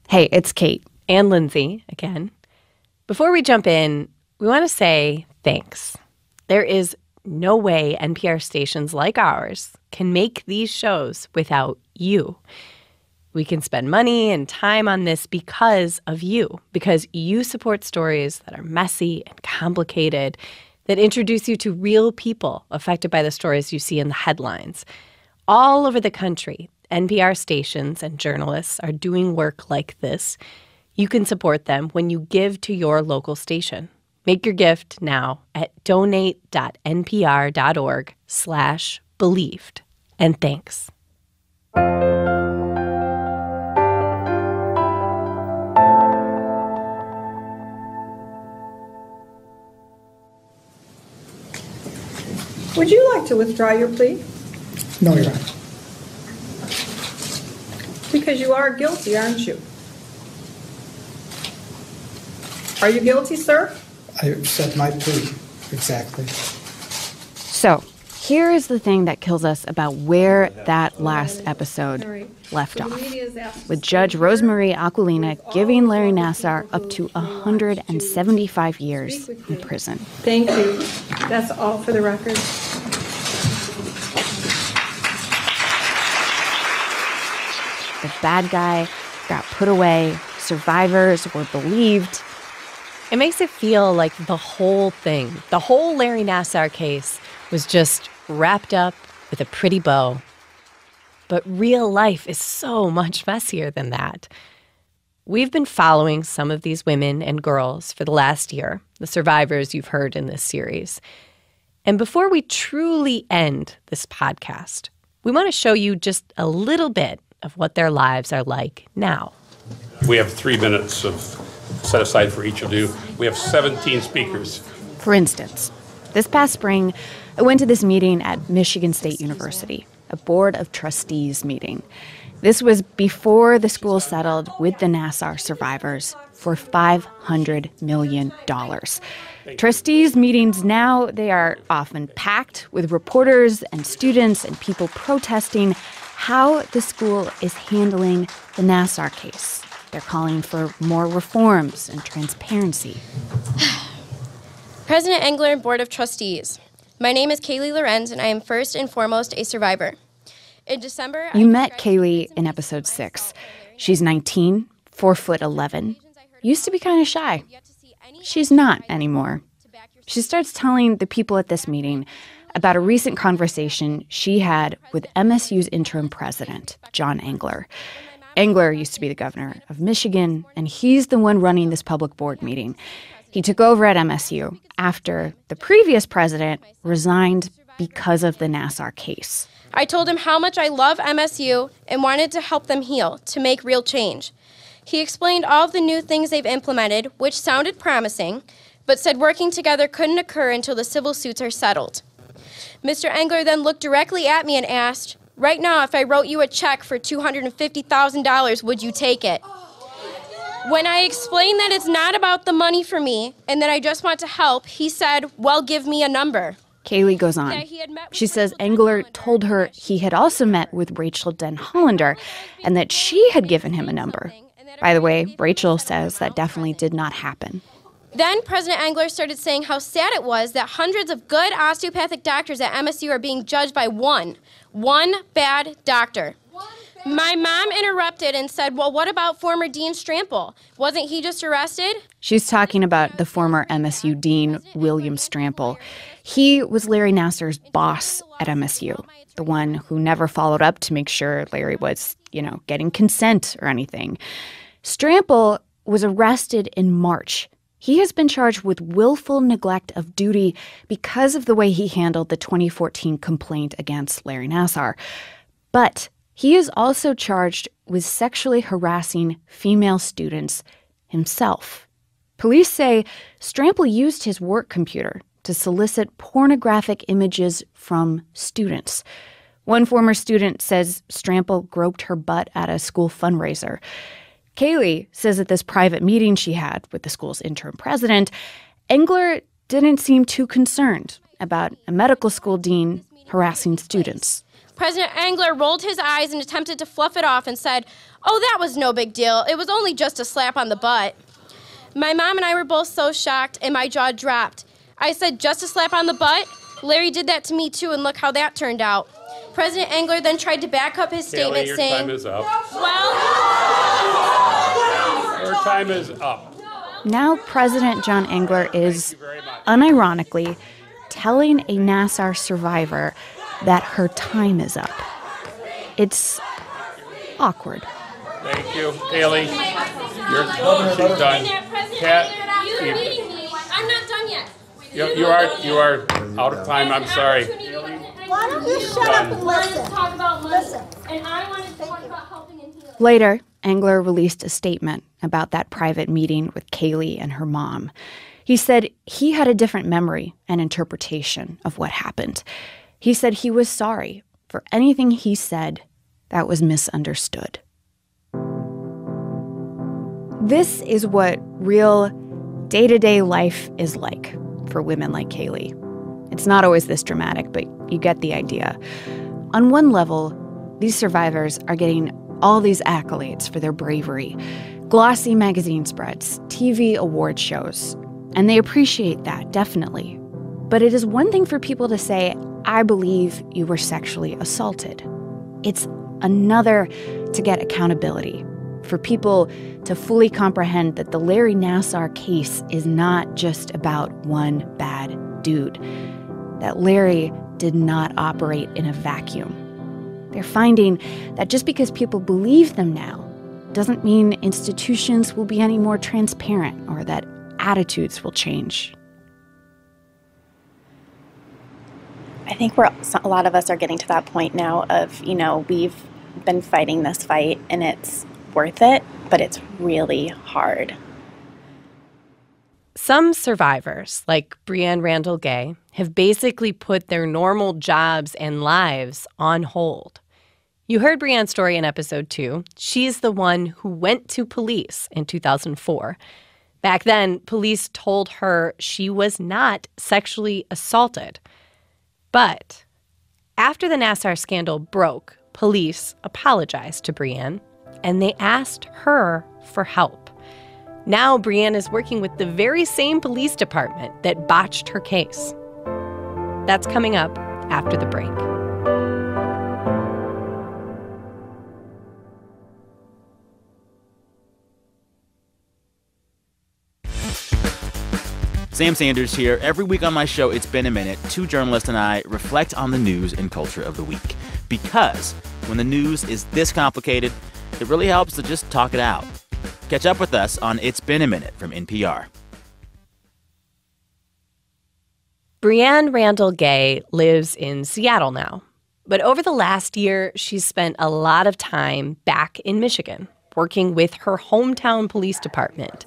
Hey, it's Kate. And Lindsay, again. Before we jump in, we want to say thanks. There is no way NPR stations like ours can make these shows without you. We can spend money and time on this because of you, because you support stories that are messy and complicated, that introduce you to real people affected by the stories you see in the headlines. All over the country, NPR stations and journalists are doing work like this. You can support them when you give to your local station. Make your gift now at donate.npr.org/believed. And thanks. Would you like to withdraw your plea? No, Your Honor. Because you are guilty, aren't you? Are you guilty, sir? I accept my plea, exactly. So, here is the thing that kills us about where that last episode left off, with Judge Rosemarie Aquilina giving Larry Nassar up to 175 years in prison. Thank you. That's all for the record. The bad guy got put away. Survivors were believed. It makes it feel like the whole thing, the whole Larry Nassar case, was just wrapped up with a pretty bow. But real life is so much messier than that. We've been following some of these women and girls for the last year, the survivors you've heard in this series. And before we truly end this podcast, we want to show you just a little bit of what their lives are like now. We have 3 minutes set aside for each of you. We have 17 speakers. For instance, this past spring, I went to this meeting at Michigan State University, a board of trustees meeting. This was before the school settled with the Nassar survivors for $500 million. Trustees meetings now, they are often packed with reporters and students and people protesting how the school is handling the Nassar case. They're calling for more reforms and transparency. President Engler and Board of Trustees. My name is Kaylee Lorenz, and I am first and foremost a survivor. In December, you met Kaylee in episode 6. She's 19, 4'11", used to be kind of shy. She's not anymore. She starts telling the people at this meeting about a recent conversation she had with MSU's interim president, John Engler. Engler used to be the governor of Michigan, and he's the one running this public board meeting. He took over at MSU after the previous president resigned because of the Nassar case. I told him how much I love MSU and wanted to help them heal, to make real change. He explained all of the new things they've implemented, which sounded promising, but said working together couldn't occur until the civil suits are settled. Mr. Engler then looked directly at me and asked, "Right now, if I wrote you a check for $250,000, would you take it?" When I explained that it's not about the money for me and that I just want to help, he said, "Well, give me a number." Kaylee goes on. She says Engler told her he had also met with Rachel Den Hollander and that she had given him a number. By the way, Rachel says that definitely did not happen. Then President Engler started saying how sad it was that hundreds of good osteopathic doctors at MSU are being judged by one bad doctor. My mom interrupted and said, "Well, what about former Dean Strample? Wasn't he just arrested?" She's talking about the former MSU dean, William Strample. He was Larry Nassar's boss at MSU, the one who never followed up to make sure Larry was, getting consent or anything. Strample was arrested in March. He has been charged with willful neglect of duty because of the way he handled the 2014 complaint against Larry Nassar. But he is also charged with sexually harassing female students himself. Police say Strample used his work computer to solicit pornographic images from students. One former student says Strample groped her butt at a school fundraiser. Kaylee says at this private meeting she had with the school's interim president, Engler didn't seem too concerned about a medical school dean harassing students. President Engler rolled his eyes and attempted to fluff it off and said, "Oh, that was no big deal. It was only just a slap on the butt." My mom and I were both so shocked, and my jaw dropped. I said, "Just a slap on the butt? Larry did that to me, too, and look how that turned out." President Engler then tried to back up his statement, Your saying, time is up. "Well, Your time is up. Now President John Engler is, unironically, telling a Nassar survivor that her time is up. It's awkward. Thank you. Haley, she's done. Pat, you're leading me. I'm not done yet." you are out of time. I'm sorry. Why don't you shut up and listen? Talk about listen. And I wanted to talk about helping and healing. Later, Engler released a statement about that private meeting with Kaylee and her mom. He said he had a different memory and interpretation of what happened. He said he was sorry for anything he said that was misunderstood. This is what real day-to-day life is like for women like Kaylee. It's not always this dramatic, but you get the idea. On one level, these survivors are getting all these accolades for their bravery, glossy magazine spreads, TV award shows, and they appreciate that, definitely. But it is one thing for people to say, "I believe you were sexually assaulted." It's another to get accountability, for people to fully comprehend that the Larry Nassar case is not just about one bad dude, that Larry did not operate in a vacuum. They're finding that just because people believe them now doesn't mean institutions will be any more transparent or that attitudes will change. I think a lot of us are getting to that point now of, we've been fighting this fight and it's worth it, but it's really hard. Some survivors, like Breanne Randall Gay, have basically put their normal jobs and lives on hold. You heard Breanne's story in episode 2. She's the one who went to police in 2004. Back then, police told her she was not sexually assaulted. But after the Nassar scandal broke, police apologized to Breanne, and they asked her for help. Now Breanne is working with the very same police department that botched her case. That's coming up after the break. Sam Sanders here. Every week on my show, It's Been a Minute, two journalists and I reflect on the news and culture of the week. Because when the news is this complicated, it really helps to just talk it out. Catch up with us on It's Been a Minute from NPR. Breanne Randall Gay lives in Seattle now. But over the last year, she's spent a lot of time back in Michigan, working with her hometown police department.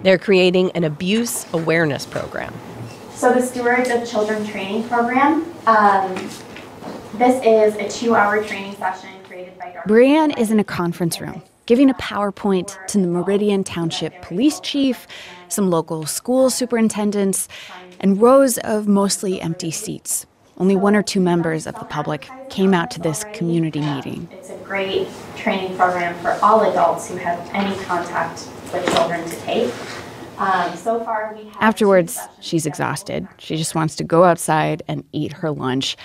They're creating an abuse awareness program. So the Stewards of Children training program, this is a 2-hour training session created by Dr. Breanne is in a conference room, giving a PowerPoint to the Meridian Township Police Chief, some local school superintendents, and rows of mostly empty seats. Only 1 or 2 members of the public came out to this community meeting. It's a great training program for all adults who have any contact with children to take. So far, we have Afterwards, she's exhausted. She just wants to go outside and eat her lunch.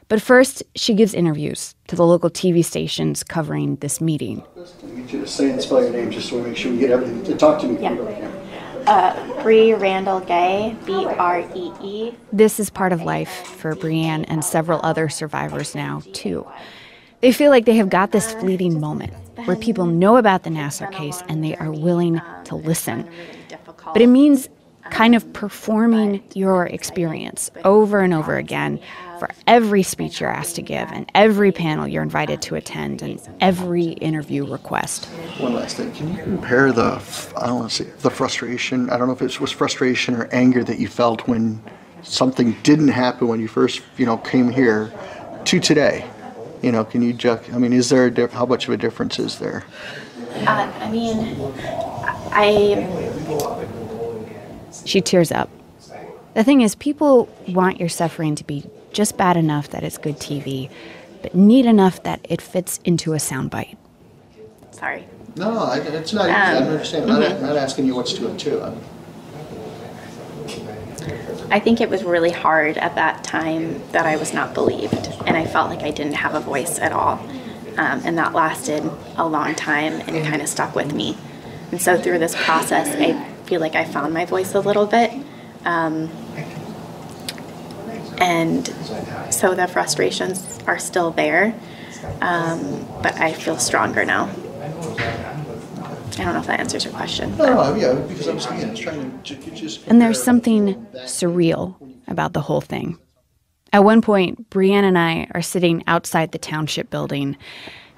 But first, she gives interviews to the local TV stations covering this meeting. I need you to say and spell your name just so we make sure we get everything. To talk to me. Yeah. Bree Randall Gay, Bree. This is part of life for Breanne and several other survivors now, too. They feel like they have got this fleeting moment where people know about the Nassar case and they are willing to listen. But it means kind of performing your experience over and over again for every speech you're asked to give and every panel you're invited to attend and every interview request. One last thing. Can you compare the frustration, I don't know if it was frustration or anger that you felt when something didn't happen when you first, came here to today? Can you is there how much of a difference is there? She tears up. The thing is, people want your suffering to be just bad enough that it's good TV, but neat enough that it fits into a soundbite. Sorry. No, it's not easy. I understand. I'm not asking you what's 2 and 2. I think it was really hard at that time that I was not believed, and I felt like I didn't have a voice at all. And that lasted a long time and kind of stuck with me. And so through this process, I feel like I found my voice a little bit. And so the frustrations are still there, but I feel stronger now. I don't know if that answers your question. No, yeah, because I was trying to just... And there's something surreal about the whole thing. At one point, Brienne and I are sitting outside the township building,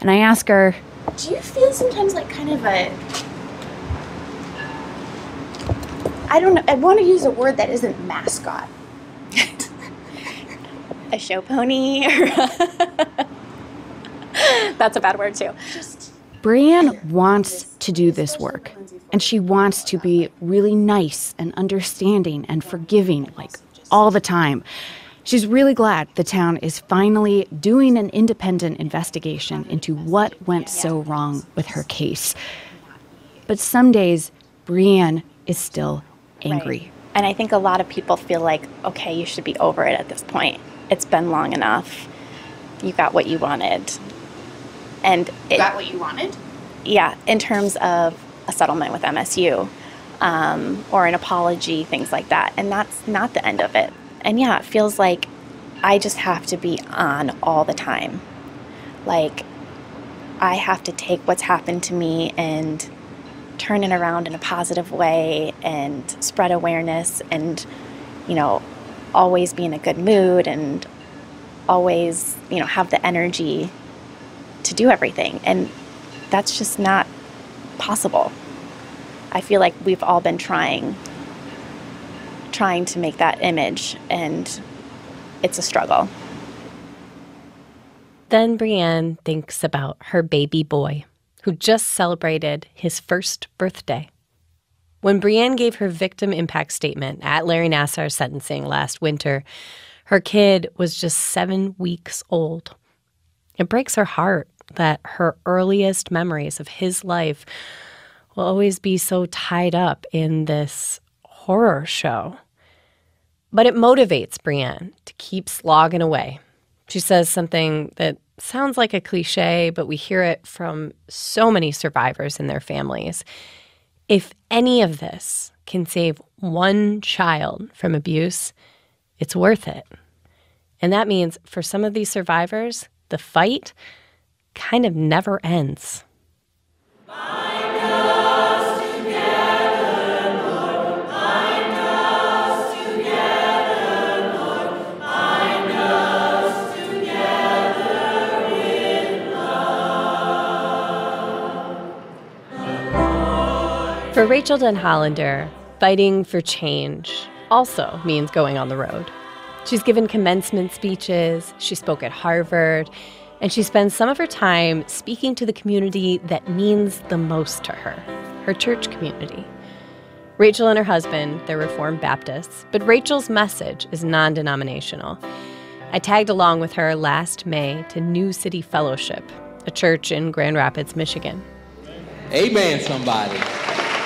and I ask her, do you feel sometimes like kind of a... I don't know, I want to use a word that isn't mascot. A show pony? That's a bad word, too. Brienne wants to do this work, and she wants to be really nice and understanding and forgiving, like, all the time. She's really glad the town is finally doing an independent investigation into what went so wrong with her case. But some days, Brienne is still angry. Right. And I think a lot of people feel like, okay, you should be over it at this point. It's been long enough. You got what you wanted. And Got what you wanted? Yeah, in terms of a settlement with MSU or an apology, things like that. And that's not the end of it. And yeah, it feels like I just have to be on all the time. Like, I have to take what's happened to me and turn it around in a positive way and spread awareness and, you know, always be in a good mood and always, you know, have the energy to do everything. And that's just not possible. I feel like we've all been trying to make that image, and it's a struggle. Then Brienne thinks about her baby boy, who just celebrated his first birthday. When Brienne gave her victim impact statement at Larry Nassar's sentencing last winter, her kid was just 7 weeks old. It breaks her heart that her earliest memories of his life will always be so tied up in this horror show. But it motivates Brienne to keep slogging away. She says something that sounds like a cliche, but we hear it from so many survivors and their families. If any of this can save one child from abuse, it's worth it. And that means for some of these survivors, the fight kind of never ends. For Rachel Denhollander, fighting for change also means going on the road. She's given commencement speeches, she spoke at Harvard, and she spends some of her time speaking to the community that means the most to her, her church community. Rachel and her husband, they're Reformed Baptists, but Rachel's message is non-denominational. I tagged along with her last May to New City Fellowship, a church in Grand Rapids, Michigan. Amen, somebody.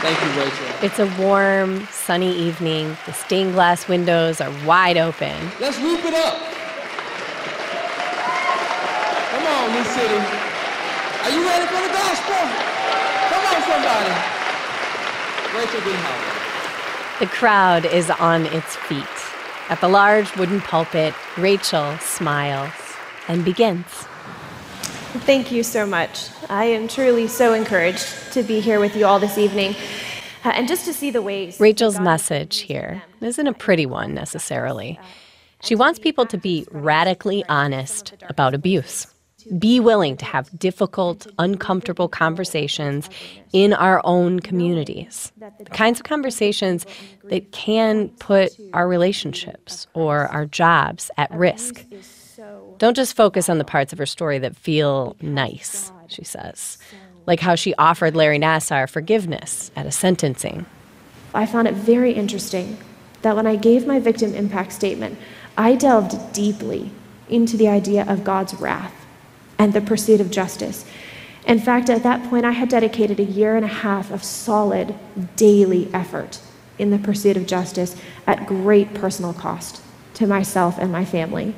Thank you, Rachel. It's a warm, sunny evening. The stained glass windows are wide open. Let's whoop it up. Come on, New City. Are you ready for the gospel? Come on, somebody. Rachel Denhollander. The crowd is on its feet. At the large wooden pulpit, Rachel smiles and begins. Thank you so much. I am truly so encouraged to be here with you all this evening and just to see the ways. Rachel's message here isn't a pretty one necessarily. She wants people to be radically honest about abuse. Be willing to have difficult, uncomfortable conversations in our own communities. The kinds of conversations that can put our relationships or our jobs at risk. Don't just focus on the parts of her story that feel nice, she says, like how she offered Larry Nassar forgiveness at a sentencing. I found it very interesting that when I gave my victim impact statement, I delved deeply into the idea of God's wrath and the pursuit of justice. In fact, at that point, I had dedicated a year and a half of solid daily effort in the pursuit of justice at great personal cost to myself and my family.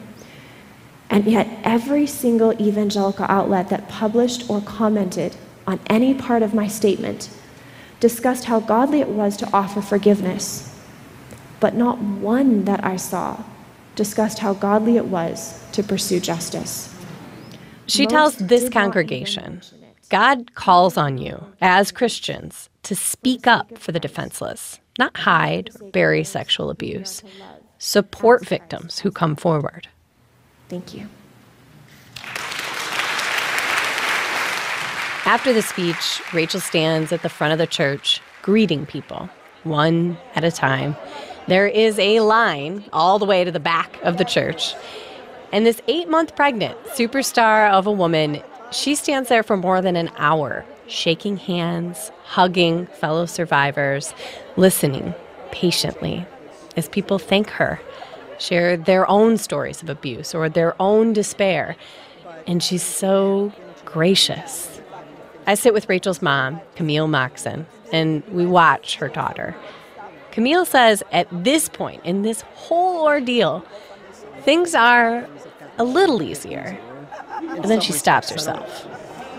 And yet, every single evangelical outlet that published or commented on any part of my statement discussed how godly it was to offer forgiveness, but not one that I saw discussed how godly it was to pursue justice. She tells this congregation, God calls on you as Christians to speak up for the defenseless, not hide or bury sexual abuse. Support victims who come forward. Thank you. After the speech, Rachel stands at the front of the church, greeting people, one at a time. There is a line all the way to the back of the church. And this 8-month pregnant superstar of a woman, she stands there for more than an hour, shaking hands, hugging fellow survivors, listening patiently as people thank her, share their own stories of abuse or their own despair. And she's so gracious. I sit with Rachel's mom, Camille Moxon, and we watch her daughter. Camille says at this point in this whole ordeal, things are a little easier. And then she stops herself.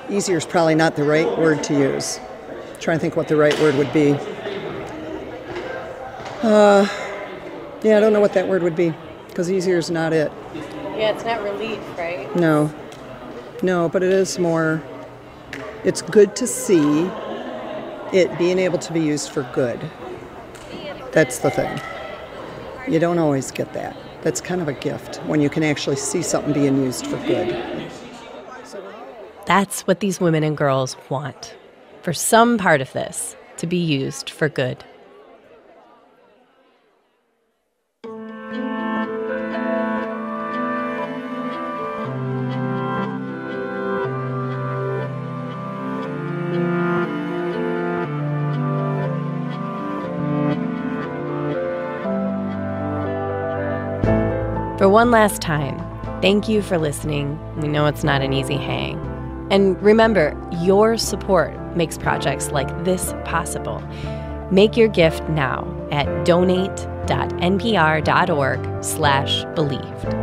Easier is probably not the right word to use. I'm trying to think what the right word would be. I don't know what that word would be, because easier is not it. Yeah, it's not relief, right? No, but it is more, it's good to see it being able to be used for good. That's the thing. You don't always get that. That's kind of a gift, when you can actually see something being used for good. That's what these women and girls want, for some part of this to be used for good. For one last time, thank you for listening. We know it's not an easy hang. And remember, your support makes projects like this possible. Make your gift now at donate.npr.org/believed.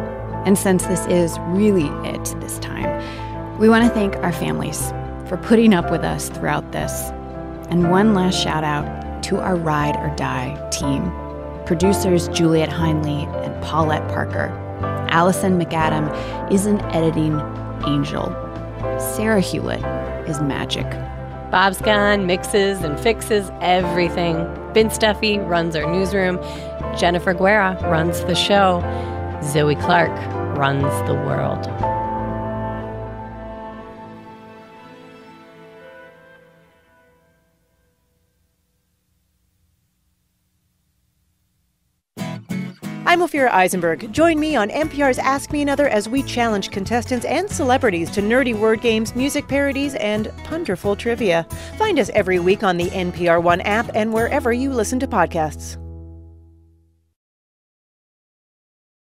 And since this is really it this time, we want to thank our families for putting up with us throughout this. And one last shout out to our Ride or Die team. Producers Juliet Heinley and Paulette Parker. Allison McAdam is an editing angel. Sarah Hewlett is magic. Bob's gone, mixes and fixes everything. Vince Duffy runs our newsroom. Jennifer Guerra runs the show. Zoe Clark runs the world. I'm Ophira Eisenberg. Join me on NPR's Ask Me Another as we challenge contestants and celebrities to nerdy word games, music parodies, and ponderful trivia. Find us every week on the NPR One app and wherever you listen to podcasts.